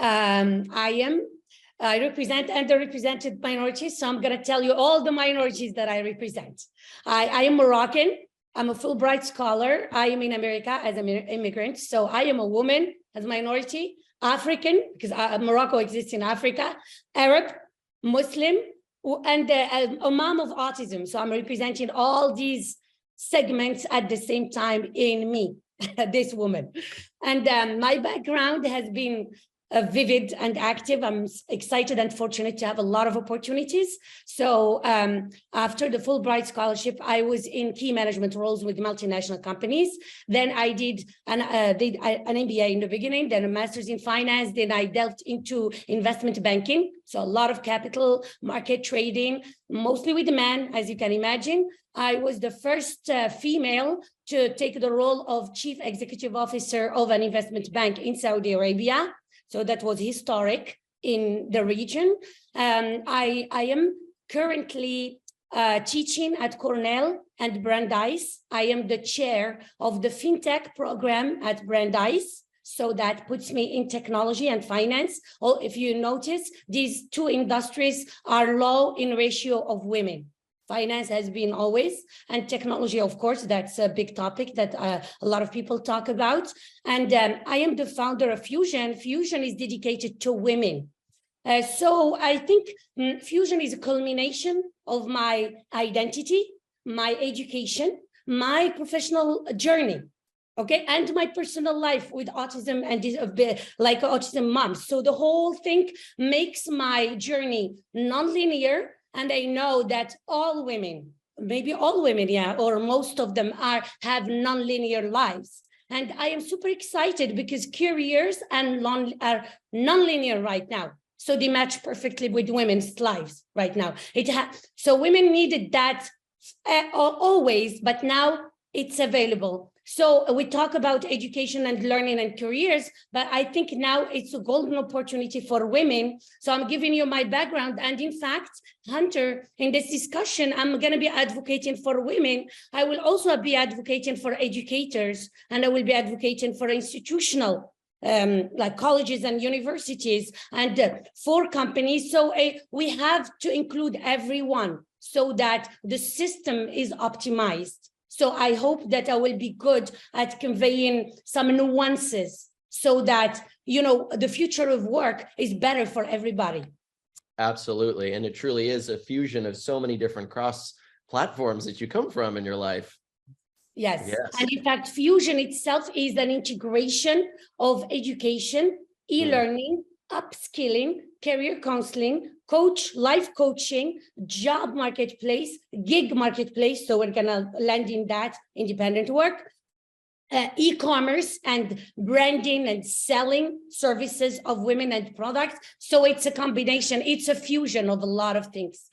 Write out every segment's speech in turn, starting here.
I represent underrepresented minorities, so I'm going to tell you all the minorities that I represent. I am Moroccan. I'm a Fulbright scholar. I am in America as an immigrant, so I am a woman as a minority, African, because Morocco exists in Africa, Arab, Muslim, and a mom of autism. So I'm representing all these segments at the same time in me, this woman. And my background has been vivid and active. I'm excited and fortunate to have a lot of opportunities. So after the Fulbright scholarship, I was in key management roles with multinational companies. Then I did an MBA in the beginning, then a master's in finance. Then I delved into investment banking. So a lot of capital market trading, mostly with men, as you can imagine. I was the first female to take the role of chief executive officer of an investment bank in Saudi Arabia. So that was historic in the region. I am currently teaching at Cornell and Brandeis. I am the chair of the FinTech program at Brandeis. So that puts me in technology and finance. Well, if you notice, these two industries are low in ratio of women. Finance has been always, and technology, of course, that's a big topic that a lot of people talk about. And I am the founder of Fujn. Fujn is dedicated to women. So I think Fujn is a culmination of my identity, my education, my professional journey, okay, and my personal life with autism and like autism mom. So the whole thing makes my journey non-linear. And I know that all women, maybe all women, yeah, or most of them have non-linear lives. And I am super excited because careers and are non-linear right now. So they match perfectly with women's lives right now. So women needed that always, but now it's available. So we talk about education and learning and careers, but I think now it's a golden opportunity for women. So I'm giving you my background. And in fact, Hunter, in this discussion, I'm going to be advocating for women. I will also be advocating for educators, and I will be advocating for institutional like colleges and universities and for companies. So we have to include everyone so that the system is optimized. So I hope that I will be good at conveying some nuances so that, you know, the future of work is better for everybody. Absolutely. And it truly is a fusion of so many different cross platforms that you come from in your life. Yes. And in fact, Fujn itself is an integration of education, e-learning, upskilling, career counseling, life coaching, job marketplace, gig marketplace. So we're going to land in that, independent work, e-commerce and branding and selling services of women and products. So it's a combination. It's a fusion of a lot of things.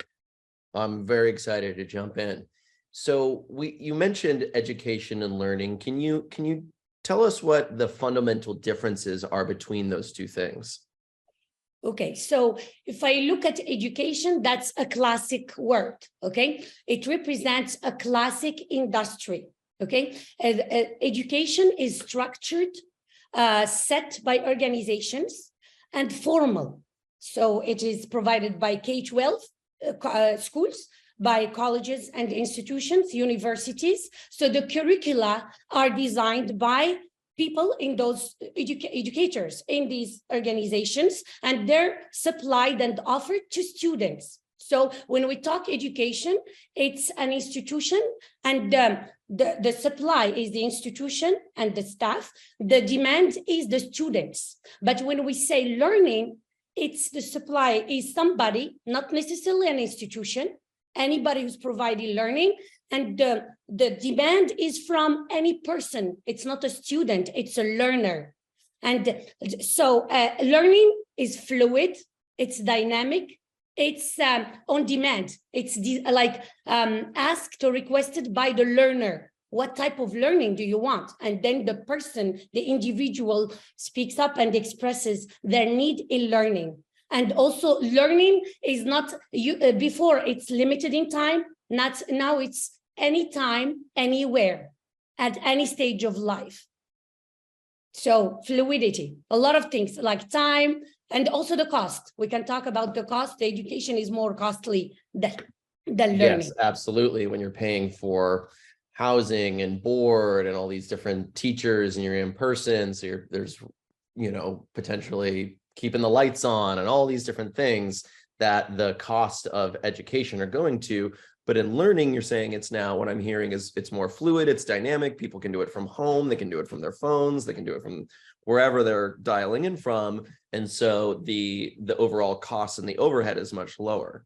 I'm very excited to jump in. So you mentioned education and learning. Can you tell us what the fundamental differences are between those two things? Okay, so if I look at education, that's a classic word, okay? It represents a classic industry, okay? Education is structured, set by organizations and formal. So it is provided by K-12 schools, by colleges and institutions, universities. So the curricula are designed by people in those educators in these organizations, and they're supplied and offered to students. So when we talk education, it's an institution, and the supply is the institution and the staff. The demand is the students. But when we say learning, it's the supply is somebody, not necessarily an institution, anybody who's providing learning, and the demand is from any person. It's not a student, it's a learner. And so learning is fluid, it's dynamic, it's on demand. It's asked or requested by the learner. What type of learning do you want? And then the person, the individual, speaks up and expresses their need in learning. And also learning is not, before it's limited in time, now it's anytime, anywhere, at any stage of life. So fluidity, a lot of things like time and also the cost. We can talk about the cost. The education is more costly than learning. Yes, absolutely. When you're paying for housing and board and all these different teachers and you're in person, so there's, potentially keeping the lights on and all these different things that the cost of education are going to. But in learning, you're saying it's now, what I'm hearing is it's more fluid, it's dynamic. People can do it from home, they can do it from their phones, they can do it from wherever they're dialing in from. And so the overall cost and the overhead is much lower.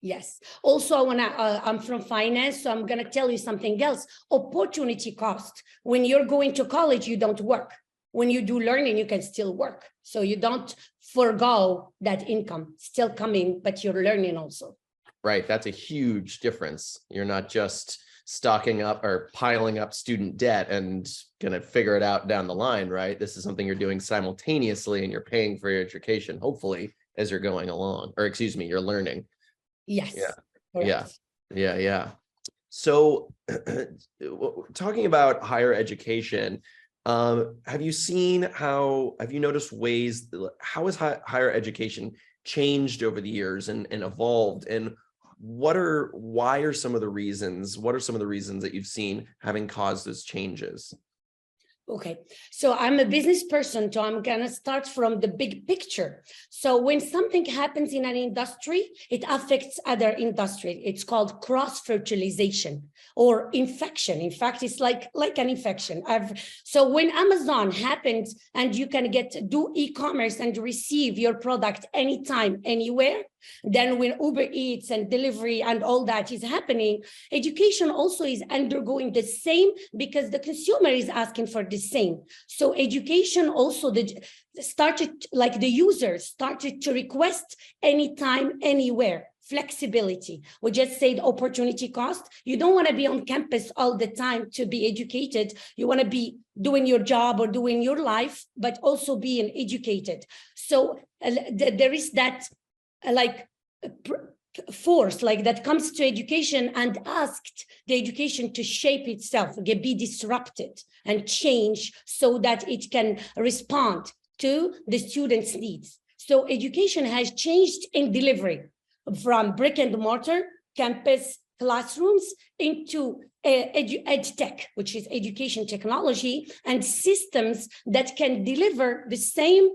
Yes. Also, I'm from finance, so I'm going to tell you something else. Opportunity cost. When you're going to college, you don't work. When you do learning, you can still work. So you don't forgo that income still coming, but you're learning also. Right. That's a huge difference. You're not just stocking up or piling up student debt and going to figure it out down the line, right? This is something you're doing simultaneously and you're paying for your education, hopefully, as you're going along, or excuse me, you're learning. Yes. Yeah. Correct. Yeah. So talking about higher education, have you noticed ways, how has higher education changed over the years and evolved? And what are some of the reasons that you've seen having caused those changes? Okay, so I'm a business person, so I'm gonna start from the big picture. So when something happens in an industry, it affects other industries. It's called cross-fertilization or infection. In fact, it's like an infection. So when Amazon happens and you can do e-commerce and receive your product anytime, anywhere, then when Uber Eats and delivery and all that is happening, education also is undergoing the same because the consumer is asking for the same. So education also started, like the users started to request anytime, anywhere. Flexibility. We just said opportunity cost. You don't want to be on campus all the time to be educated. You want to be doing your job or doing your life, but also being educated. So there is that force that comes to education and asked the education to shape itself, be disrupted and change so that it can respond to the students' needs. So education has changed in delivery from brick and mortar campus classrooms into edtech, which is education technology and systems that can deliver the same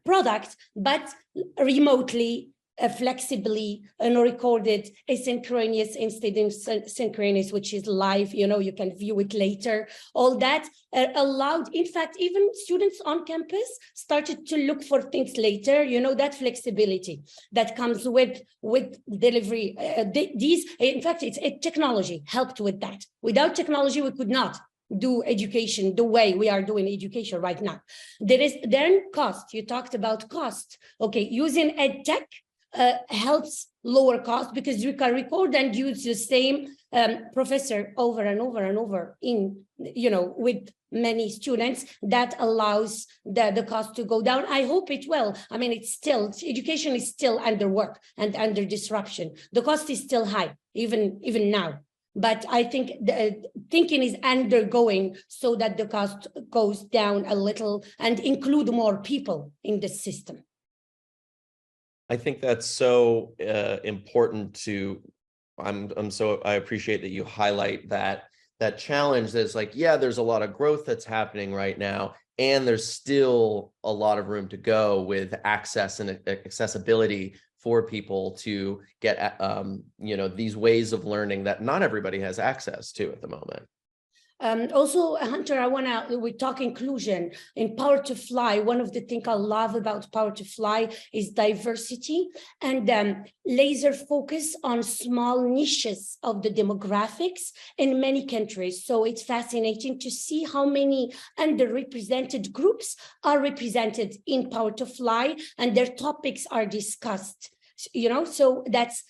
product, but remotely, flexibly, recorded, asynchronous instead of synchronous, which is live, you can view it later. All that allowed, in fact, even students on campus started to look for things later, that flexibility that comes with delivery. In fact, it's technology helped with that. Without technology, we could not do education the way we are doing education right now. There is then cost. You talked about cost. Okay, using edtech helps lower cost because you can record and use the same professor over and over and over in, with many students. That allows the cost to go down. I hope it will. I mean, education is still under work and under disruption. The cost is still high, even now. But I think the thinking is undergoing so that the cost goes down a little and include more people in the system. I think that's so important I appreciate that you highlight that challenge. That's there's a lot of growth that's happening right now, and there's still a lot of room to go with access and accessibility for people to get, these ways of learning that not everybody has access to at the moment. Also, Hunter, we talk inclusion in Power to Fly. One of the things I love about Power to Fly is diversity and laser focus on small niches of the demographics in many countries. So it's fascinating to see how many underrepresented groups are represented in Power to Fly and their topics are discussed, so that's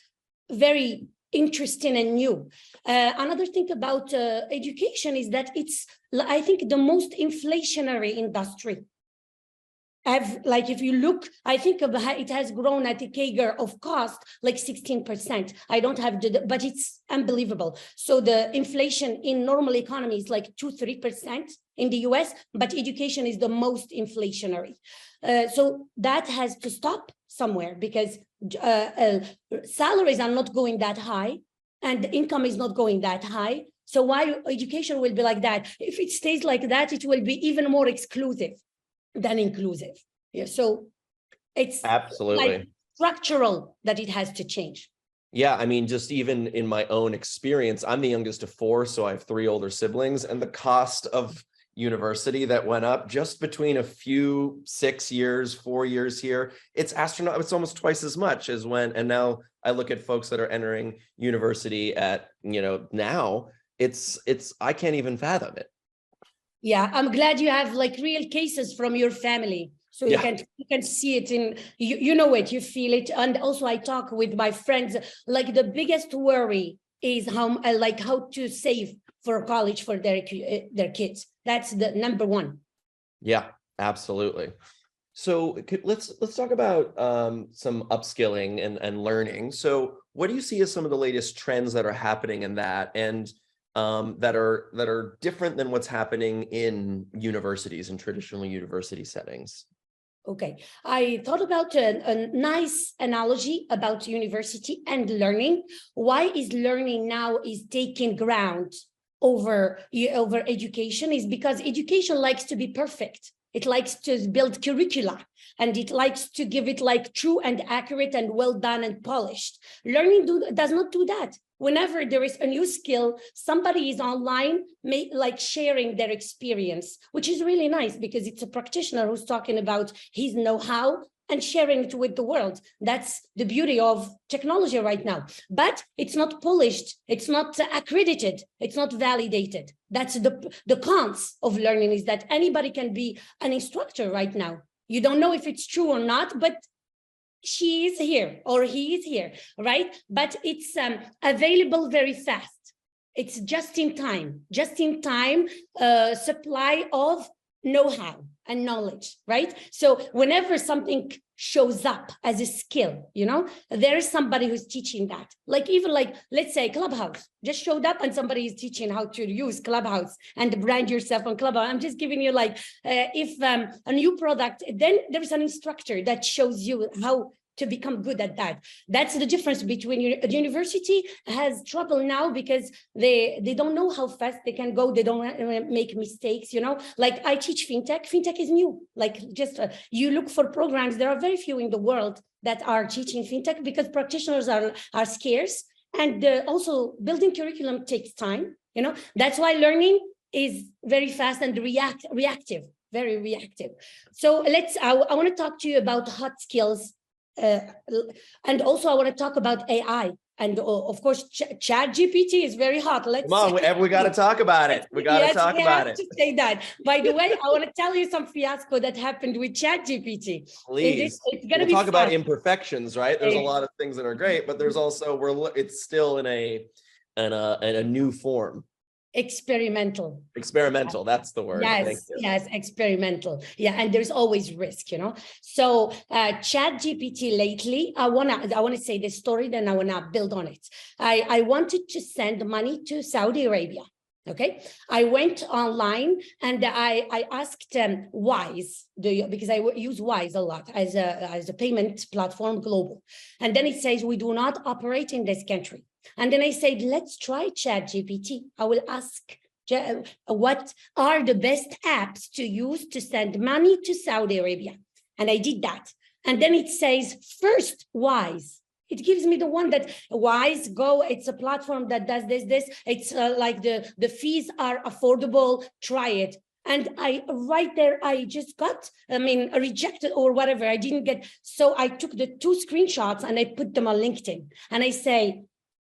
very interesting and new. Another thing about education is that it's, I think, the most inflationary industry like if you look, I think of how it has grown at a CAGR of cost like 16%. I don't have the, but it's unbelievable. So the inflation in normal economy is like 2-3% in the US, but education is the most inflationary. So that has to stop somewhere, because salaries are not going that high and income is not going that high. So why education will be like that? If it stays like that, it will be even more exclusive than inclusive. Yeah, so it's Absolutely. like structural that it has to change. Yeah, I mean, just even in my own experience, I'm the youngest of four, so I have 3 older siblings, and the cost of university that went up just between a few 6 years, 4 years here, it's astronomical. It's almost twice as much as when, and now I look at folks that are entering university at, now it's, I can't even fathom it. Yeah, I'm glad you have like real cases from your family. So you can see it in, you know it, you feel it. And also I talk with my friends, like the biggest worry is how to save for college for their kids. That's the number one. Yeah, absolutely. So let's talk about some upskilling and learning. So what do you see as some of the latest trends that are happening in that, and that are different than what's happening in universities and traditional university settings? Okay, I thought about a nice analogy about university and learning. Why is learning now is taking ground over education is because education likes to be perfect. It likes to build curricula, and it likes to give it like true and accurate and well done and polished. Learning does not do that. Whenever there is a new skill, somebody is online, like sharing their experience, which is really nice because it's a practitioner who's talking about his know-how and sharing it with the world. That's the beauty of technology right now. But it's not polished, it's not accredited, it's not validated. That's the cons of learning, is that anybody can be an instructor right now. You don't know if it's true or not, but she is here or he is here, right? But it's available very fast. It's just in time supply of know-how and knowledge, right? So whenever something shows up as a skill, there is somebody who's teaching that. Like even like, let's say Clubhouse just showed up and somebody is teaching how to use Clubhouse and brand yourself on Clubhouse. I'm just giving you like, if a new product, then there's an instructor that shows you how to become good at that. That's the difference between the university has trouble now because they don't know how fast they can go. They don't make mistakes, like I teach fintech. Fintech is new. Like just you look for programs. There are very few in the world that are teaching fintech because practitioners are scarce, and also building curriculum takes time. That's why learning is very fast and reactive, very reactive. So I want to talk to you about hot skills. And also I want to talk about AI, and of course chat GPT is very hot. Come on, we got to talk about it. We got to talk about it. To say that. By the way, I want to tell you some fiasco that happened with chat GPT. Please. It's gonna be talk fun. about imperfections, right? There's a lot of things that are great, but there's also it's still in a new form. Experimental, that's the word. Yes, experimental. Yeah, and there's always risk, So chat GPT lately, I wanna say the story, then I wanna build on it. I wanted to send money to Saudi Arabia. Okay, I went online and I asked Wise, because I use Wise a lot as a payment platform global, and then it says we do not operate in this country. And then I said, let's try ChatGPT. I will ask what are the best apps to use to send money to Saudi Arabia. And I did that. And then it says, first, Wise. It gives me the one that Wise Go. It's a platform that does this. It's like the fees are affordable. Try it. And right there, I just got, rejected or whatever. I didn't get. So I took the 2 screenshots and I put them on LinkedIn. And I say,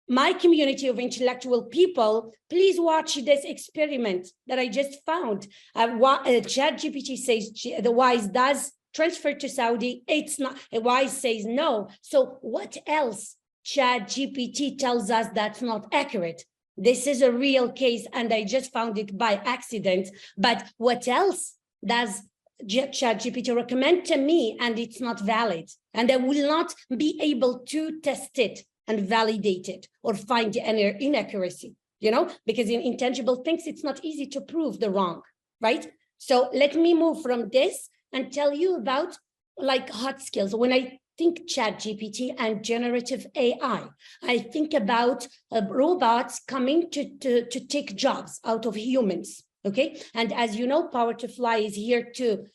my community of intellectual people, please watch this experiment that I just found. ChatGPT says the Wise does transfer to Saudi. It's not. Wise says no. So what else? ChatGPT tells us that's not accurate. This is a real case, and I just found it by accident. But what else does ChatGPT recommend to me and it's not valid, and I will not be able to test it and validate it or find any inaccuracy, because in intangible things, it's not easy to prove the wrong, right? So let me move from this and tell you about like hard skills. When I think ChatGPT and generative AI, I think about robots coming to take jobs out of humans. Okay, and as you know, Power to Fly is here to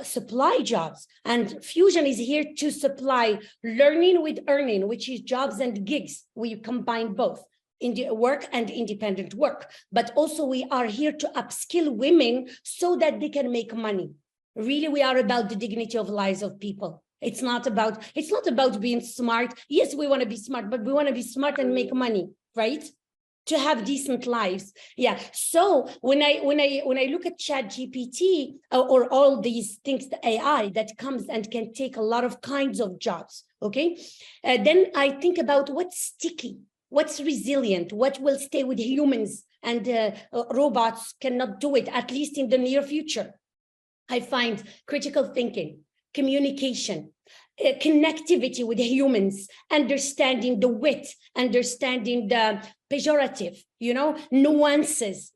supply jobs, and Fujn is here to supply learning with earning, which is jobs and gigs. We combine both work and independent work, but also we are here to upskill women so that they can make money. Really, we are about the dignity of lives of people. It's not about being smart. Yes, we want to be smart, but we want to be smart and make money, right? To have decent lives. Yeah. So when I look at ChatGPT or all these things, the AI that comes and can take a lot of kinds of jobs, okay, then I think about what's sticky, what's resilient, what will stay with humans, and robots cannot do it, at least in the near future. I find critical thinking, communication, connectivity with humans, understanding the wit, understanding the pejorative, nuances.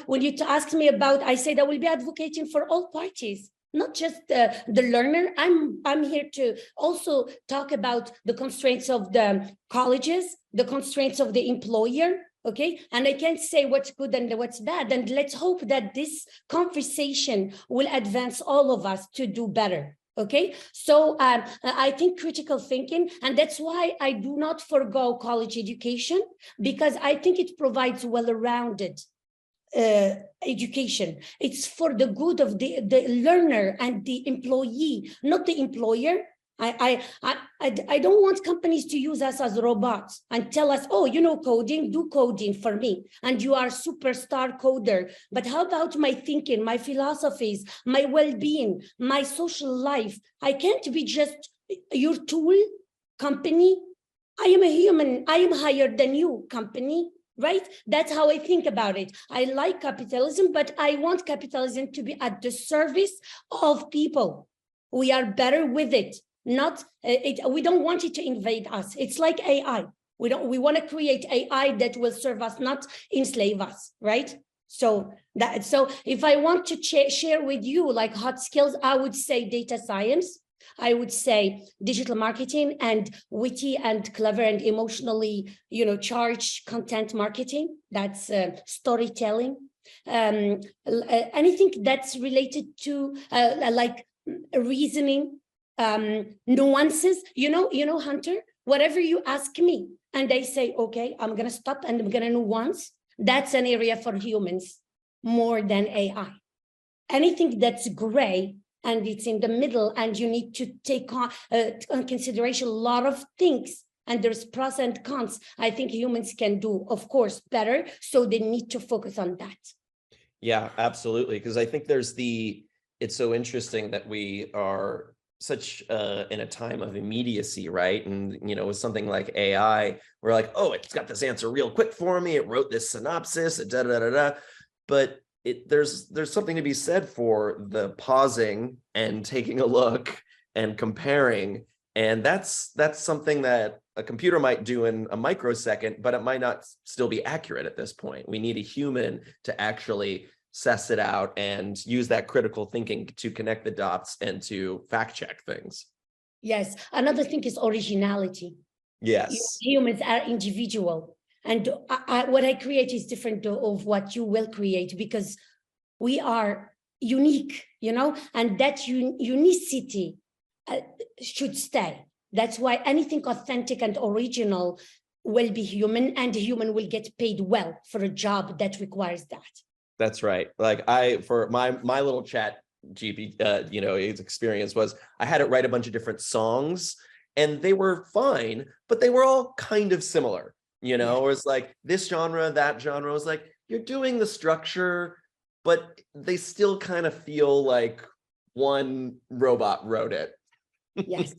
When you ask me about, I said I will be advocating for all parties, not just the learner. I'm here to also talk about the constraints of the colleges, the constraints of the employer. Okay, and I can't say what's good and what's bad. And let's hope that this conversation will advance all of us to do better. Okay, so I think critical thinking, and that's why I do not forgo college education, because I think it provides well-rounded education. It's for the good of the learner and the employee, not the employer. I don't want companies to use us as robots and tell us, oh, coding, do coding for me, and you are a superstar coder. But how about my thinking, my philosophies, my well-being, my social life? I can't be just your tool, company. I am a human. I am higher than you, company. Right? That's how I think about it. I like capitalism, but I want capitalism to be at the service of people. We are better with it. We don't want it to invade us. It's like AI. We want to create AI that will serve us, not enslave us, right? So if I want to share with you like hot skills, I would say data science. I would say digital marketing and witty and clever and emotionally, charged content marketing. That's storytelling. Anything that's related to like reasoning, nuances, Hunter, whatever you ask me and I say, okay, I'm going to stop and I'm going to nuance. That's an area for humans more than AI. Anything that's gray and it's in the middle and you need to take on consideration a lot of things and there's pros and cons, I think humans can do, of course, better. So they need to focus on that. Yeah, absolutely. Because I think it's so interesting that we are such in a time of immediacy, right? And, with something like AI, we're like, oh, it's got this answer real quick for me. It wrote this synopsis, da, da, da, da. But there's something to be said for the pausing and taking a look and comparing. And that's something that a computer might do in a microsecond, but it might not still be accurate at this point. We need a human to actually suss it out and use that critical thinking to connect the dots and to fact check things. Yes. Another thing is originality. Yes. Humans are individual. And what I create is different of what you will create, because we are unique, and that unicity should stay. That's why anything authentic and original will be human, and human will get paid well for a job that requires that. That's right. Like for my little chat its experience was I had it write a bunch of different songs and they were fine, but they were all kind of similar. It was like this genre, that genre. I was like, you're doing the structure, but they still kind of feel like one robot wrote it. Yes.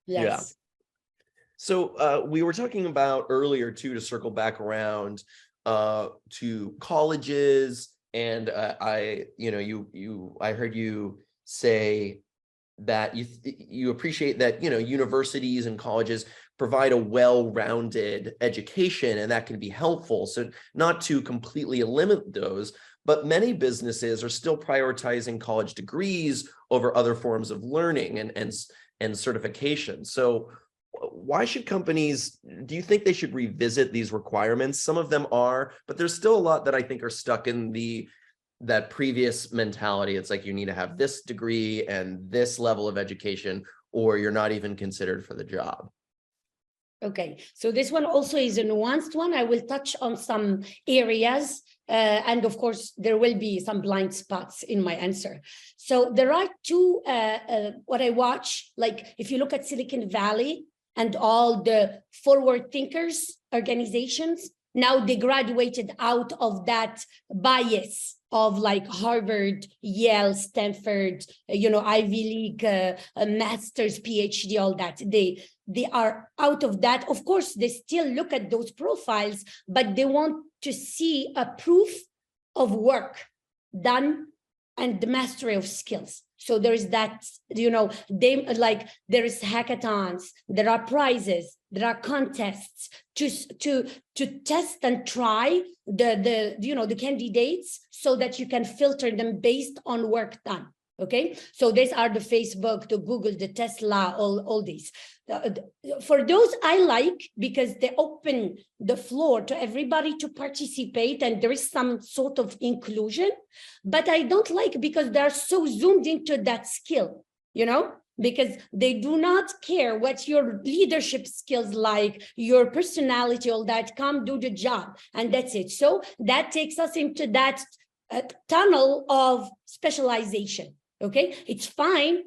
Yes. Yeah. So we were talking about earlier too, to circle back around to colleges, and I heard you say that you appreciate that, universities and colleges provide a well-rounded education, and that can be helpful. So not to completely eliminate those, but many businesses are still prioritizing college degrees over other forms of learning and certification. So why should companies, do you think they should revisit these requirements? Some of them are, but there's still a lot that I think are stuck in that previous mentality. It's like you need to have this degree and this level of education, or you're not even considered for the job. Okay, so this one also is a nuanced one. I will touch on some areas, and of course, there will be some blind spots in my answer. So there are two, what I watch, like if you look at Silicon Valley and all the forward thinkers organizations, now they graduated out of that bias of like Harvard, Yale, Stanford, Ivy League, master's, PhD, all that. They are out of that. Of course, they still look at those profiles, but they want to see a proof of work done and the mastery of skills. So there is that, there is hackathons, there are prizes, there are contests to test and try the candidates so that you can filter them based on work done. Okay, so these are the Facebook, the Google, the Tesla, all these. For those I like, because they open the floor to everybody to participate and there is some sort of inclusion, but I don't like because they're so zoomed into that skill, because they do not care what your leadership skills like, your personality, all that, come do the job, and that's it. So that takes us into that tunnel of specialization. Okay, it's fine,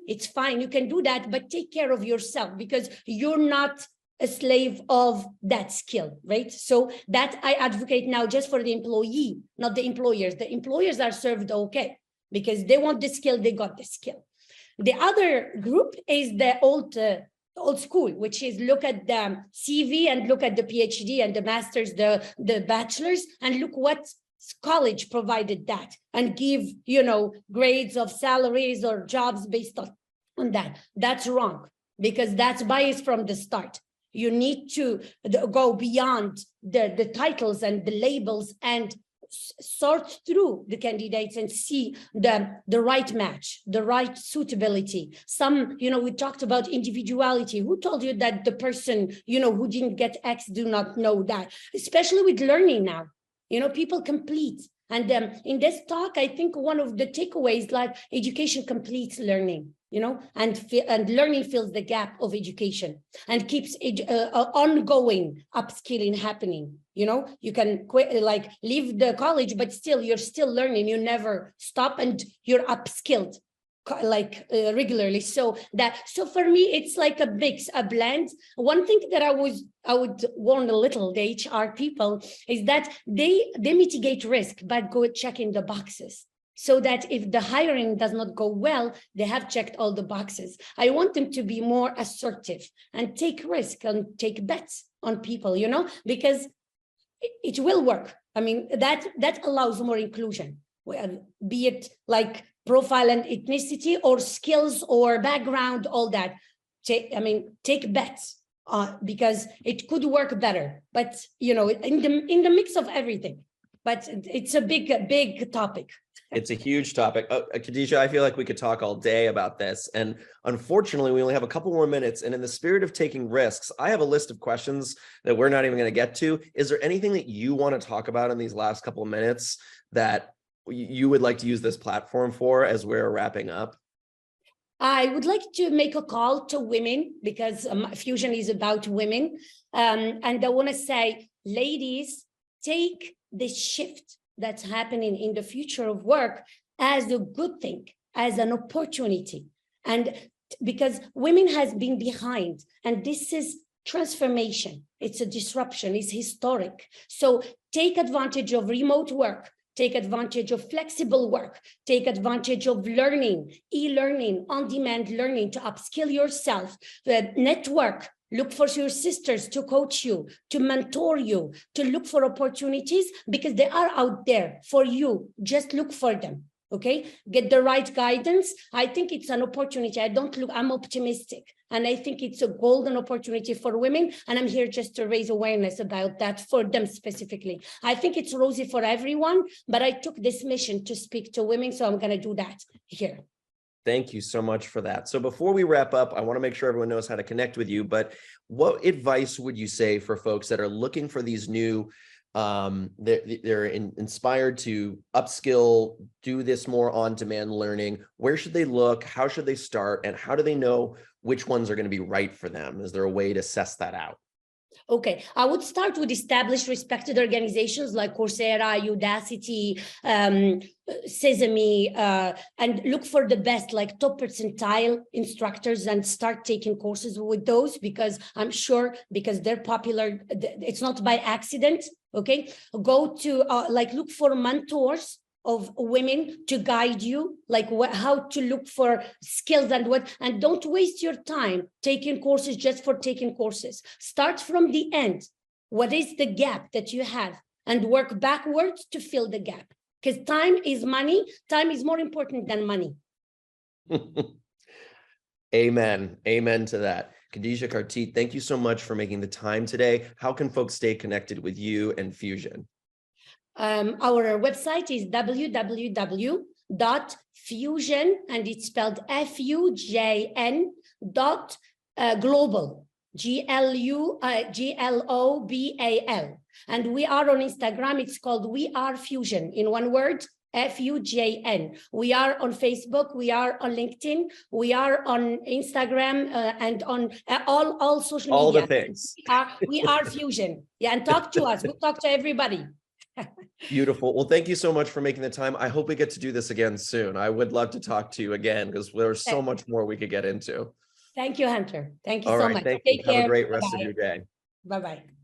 you can do that, but take care of yourself because you're not a slave of that skill, right? So that I advocate now just for the employee, not the employers. The employers are served okay because they want the skill, they got the skill. The other group is the old school, which is look at the CV and look at the PhD and the masters, the bachelors, and look what college provided that and give, grades of salaries or jobs based on that. That's wrong because that's bias from the start. You need to go beyond the titles and the labels and sort through the candidates and see the right match, the right suitability. Some, we talked about individuality. Who told you that the person, who didn't get X do not know that, especially with learning now? People complete. And in this talk, I think one of the takeaways, like education completes learning, and learning fills the gap of education and keeps ongoing upskilling happening. You can quit, like leave the college, but still you're still learning. You never stop and you're upskilled regularly. So for me, it's like a mix, a blend. One thing that I would warn a little the HR people is that they mitigate risk by checking the boxes, so that if the hiring does not go well, they have checked all the boxes. I want them to be more assertive and take risk and take bets on people, because it will work. I mean, that allows more inclusion, be it like profile and ethnicity or skills or background, all that. Take bets because it could work better, but in the mix of everything. But it's a big topic. It's a huge topic. Khadija, I feel like we could talk all day about this. And unfortunately, we only have a couple more minutes. And in the spirit of taking risks, I have a list of questions that we're not even going to get to. Is there anything that you want to talk about in these last couple of minutes that you would like to use this platform for as we're wrapping up? I would like to make a call to women because Fujn is about women. And I want to say, ladies, take this shift that's happening in the future of work as a good thing, as an opportunity. And because women has been behind, and this is transformation. It's a disruption, it's historic. So take advantage of remote work. Take advantage of flexible work, take advantage of learning, e-learning, on-demand learning to upskill yourself, network, look for your sisters to coach you, to mentor you, to look for opportunities because they are out there for you. Just look for them, Okay, get the right guidance. I think it's an opportunity. I'm optimistic. And I think it's a golden opportunity for women. And I'm here just to raise awareness about that for them specifically. I think it's rosy for everyone, but I took this mission to speak to women. So I'm going to do that here. Thank you so much for that. So before we wrap up, I want to make sure everyone knows how to connect with you, but what advice would you say for folks that are looking for these new, they're inspired to upskill, do this more on-demand learning? Where should they look? How should they start? And how do they know which ones are going to be right for them? Is there a way to assess that out? Okay, I would start with established, respected organizations like Coursera, Udacity, Sesame, and look for the best, like top percentile instructors, and start taking courses with those, because I'm sure, because they're popular, it's not by accident. Okay, go to like look for mentors of women to guide you, like how to look for skills and don't waste your time taking courses just for taking courses. Start from the end. What is the gap that you have, and work backwards to fill the gap, because time is money. Time is more important than money. Amen. Amen to that. Khadija Khartit, thank you so much for making the time today. How can folks stay connected with you and Fujn? Our website is www.fujn, and it's spelled Fujn .global, GLOBAL. And we are on Instagram. It's called We Are Fujn, in one word, FUJN. We are on Facebook. We are on LinkedIn. We are on Instagram and on all social media. All the things. We are Fujn. Yeah, and talk to us. We'll talk to everybody. Beautiful. Well, thank you so much for making the time. I hope we get to do this again soon. I would love to talk to you again, because there's so much more we could get into. Thank you, Hunter. Thank you so much. Thank Take you. care. Have a great rest Bye-bye. of your day. Bye-bye.